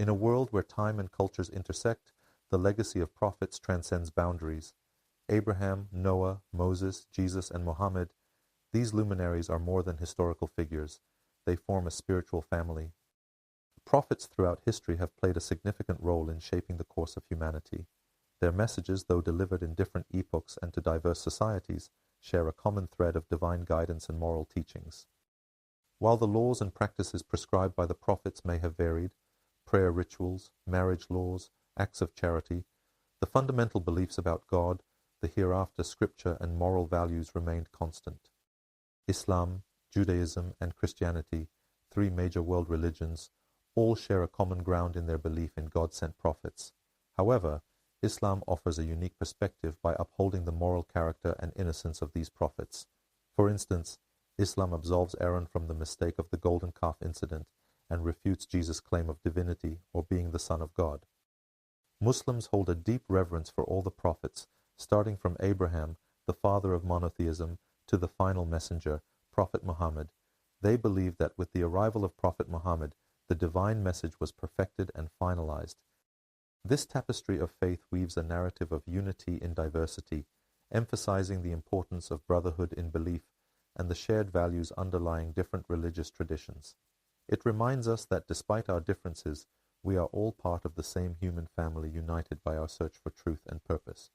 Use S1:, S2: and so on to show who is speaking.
S1: In a world where time and cultures intersect, the legacy of prophets transcends boundaries. Abraham, Noah, Moses, Jesus, and Muhammad, these luminaries are more than historical figures. They form a spiritual family. Prophets throughout history have played a significant role in shaping the course of humanity. Their messages, though delivered in different epochs and to diverse societies, share a common thread of divine guidance and moral teachings. While the laws and practices prescribed by the prophets may have varied, prayer rituals, marriage laws, acts of charity, the fundamental beliefs about God, the hereafter, scripture, and moral values remained constant. Islam, Judaism, and Christianity, three major world religions, all share a common ground in their belief in God-sent prophets. However, Islam offers a unique perspective by upholding the moral character and innocence of these prophets. For instance, Islam absolves Aaron from the mistake of the golden calf incident and refutes Jesus' claim of divinity or being the Son of God. Muslims hold a deep reverence for all the prophets, starting from Abraham, the father of monotheism, to the final messenger, Prophet Muhammad. They believe that with the arrival of Prophet Muhammad, the divine message was perfected and finalized. This tapestry of faith weaves a narrative of unity in diversity, emphasizing the importance of brotherhood in belief and the shared values underlying different religious traditions. It reminds us that despite our differences, we are all part of the same human family united by our search for truth and purpose.